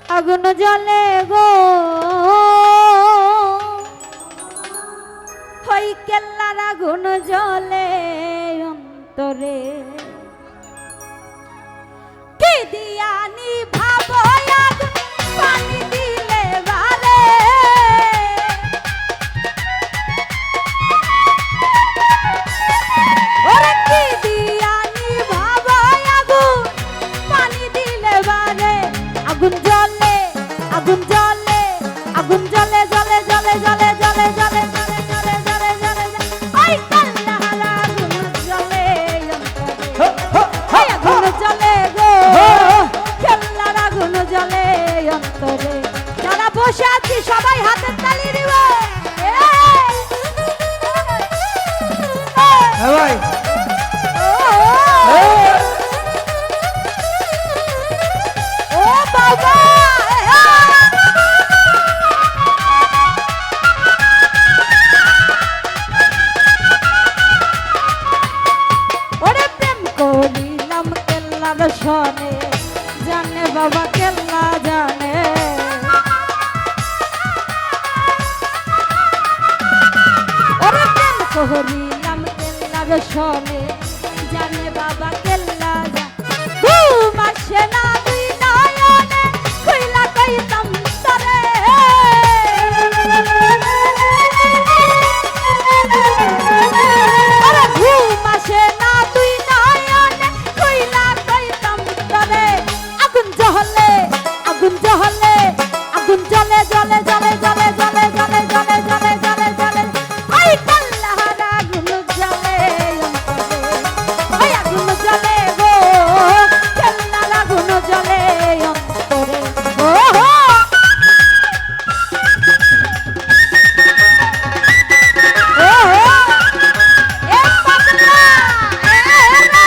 আগুন জ্বলে গো হই কেল্লার আগুন জ্বলে অন্তরে কি দিয়া নিভাবো আগুন পানি দিলে বারে ওরে কি দিয়া নিভাবো আগুন পানি দিলে বারে আগুন জ্বলে আগুন জ্বলে আগুন জ্বলে জ্বলে জ্বলে জ্বলে জ্বলে জ্বলে জ্বলে জ্বলে জ্বলে ওই কাল্লার আগুন জ্বলে আগুন জ্বলে গো কাল্লার আগুন জ্বলে অন্তরে যারা বসে আছি সবাই হাতের তালি দিব ভাই ও বাবা ওরে প্রেম করিলাম কেল্লার সনে জানে বাবা কেল্লা জানে ওরে প্রেম করিলাম কেল্লার সনে জানে বাবা কেল্লা জানে ঘুম আসে না দুই নয়নে কইলা কইতাম তরে আরে ঘুম আসে না দুই নয়নে কইলা কইতাম তরে আগুন জ্বলে আগুন জ্বলে আগুন জ্বলে জ্বলে জ্বলে জ্বলে জ্বলে জ্বলে জ্বলে জ্বলে জ্বলে জ্বলে ওই কাল্লার আগুন জ্বলে ওই আগুন জ্বলে গো কাল্লার আগুন জ্বলে অন্তরে ও হো ও হো এ পাগলা এ রে বাবা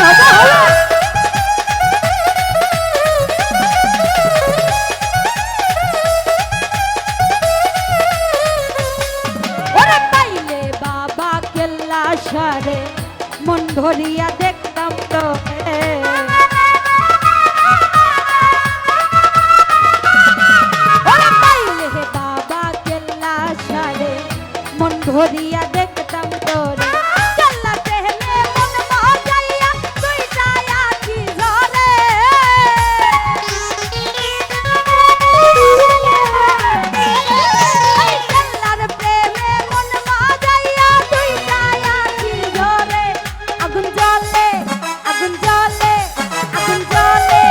বাবা হলো ওরে পাইলে বাবা কেল্লা সারে মন ধরিয়া দেখতাম তো ওরে পাইলে বাবা কেল্লা সারে মন ধরিয়া দেখতাম তোরে কেল্লা প্রেমে মন মজাইয়া দুইটা আখি ঝরে ওই কেল্লার প্রেমে মন মজাইয়া দুইটা আখি ঝরে আগুন জ্বলে আগুন জ্বলে আগুন জ্বলে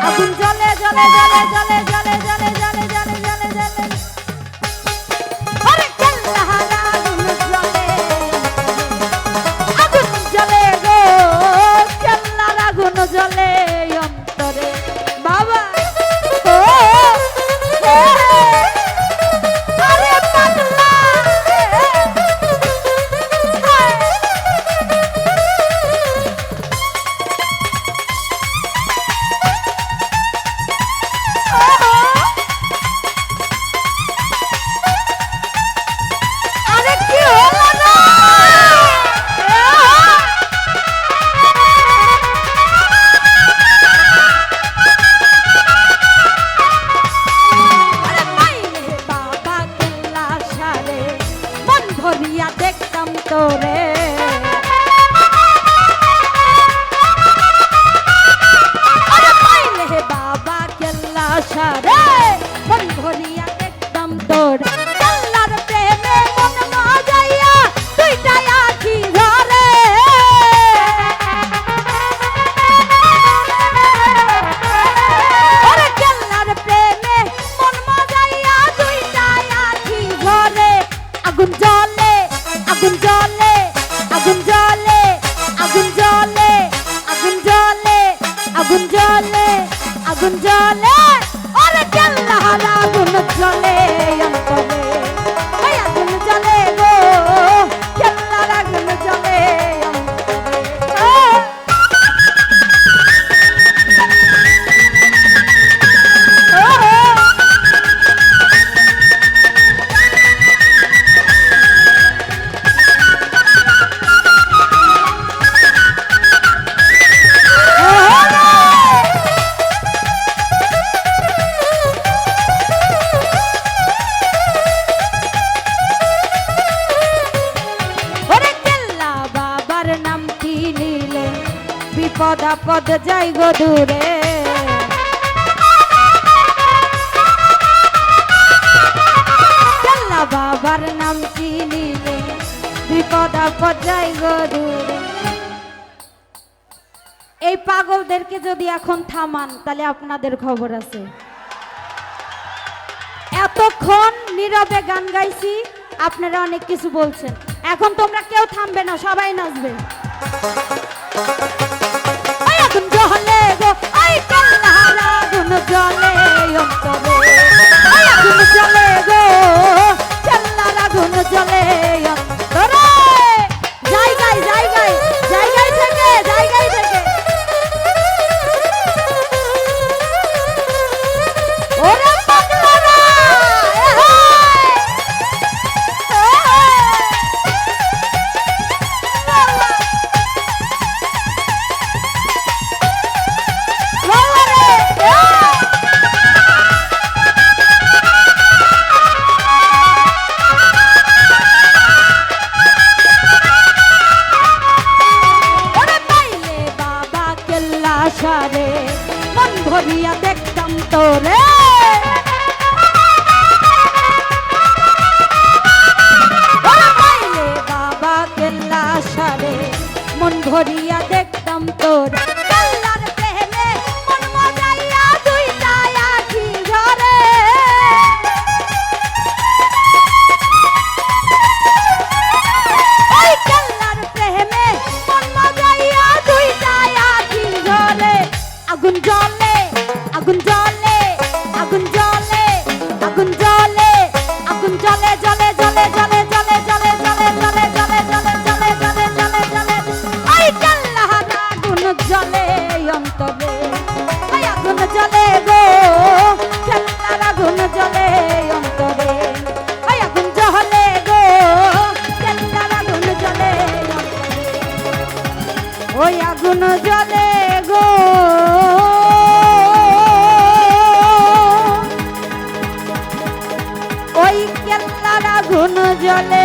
আগুন জ্বলে জ্বলে জ্বলে জ্বলে জ্বলে জ্বলে জ্বলে জ্বলে জ্বলে জ্বলে ওরে কাল্লার আগুন জ্বলে আগুন জ্বলে গো কাল্লার আগুন জ্বলে অন্তরে বাবা ও আরে পাগলা আরে কি হলো না আরে পাইলে বাবা কেল্লা সারে মন ধরিয়া দেখতাম তোরে আরে পাইলে বাবা কেল্লা সারে মন ধরিয়া দেখতাম তোরে কেল্লার প্রেমে মন মজাইয়া দুইটা আখি ঝরে ওরে কেল্লার প্রেমে মন মজাইয়া দুইটা আখি ঝরে আগুন জ্বলে আগুন জ্বলে আগুন জ্বলে আগুন জ্বলে আগুন জ্বলে আগুন জ্বলে আগুন জ্বলে ওরে কেল্লার আগুন জ্বলে অন্তরে ওই আগুন জ্বলে গো কেল্লার আগুন জ্বলে অন্তরে বিপদ আপদ যাই গো দূরে। কেল্লা বাবার নাম চিনিলে বিপদ আপদ যাই গো দূরে। এই পাগলদেরকে যদি এখন থামান তাহলে আপনাদের খবর আছে। এতক্ষণ নীরবে গান গাইছি, আপনারা অনেক কিছু বলছেন, এখন তোমরা কেউ থামবে না, সবাই নাচবে। আগুন জ্বলে গো আই কাল্লার আগুন জ্বলে অন্তরে, আগুন জ্বলে গো কাল্লার আগুন জ্বলে অন্তরে। জায়গায় জায়গায় জায়গায় থেকে জায়গায় থেকে ওরে পাগলারা সারে মন ভরিয়া দেখতাম তোরে। পাইলে বাবা কেল্লা সারে মন ভরিয়া দেখতাম তোরে। কেল্লার প্রেমে মন মজাইয়া দুইটা আখি ঝরে। ওই কেল্লার প্রেমে মন মজাইয়া দুইটা আখি ঝরে। আগুন জ্বলে আগুন জ্বলে আগুন জ্বলে আগুন জ্বলে আগুন জ্বলে জ্বলে জ্বলে জ্বলে জ্বলে জ্বলে জ্বলে জ্বলে জ্বলে জ্বলে জ্বলে জ্বলে জ্বলে জ্বলে ওই কাল্লার আগুন জ্বলে অন্তরে। ওই আগুন জ্বলে গো কাল্লার আগুন জ্বলে অন্তরে। ওই আগুন জ্বলে গো কাল্লার আগুন জ্বলে অন্তরে। ওই আগুন জ্বলে গো ওই কেল্লার আগুন জ্বলে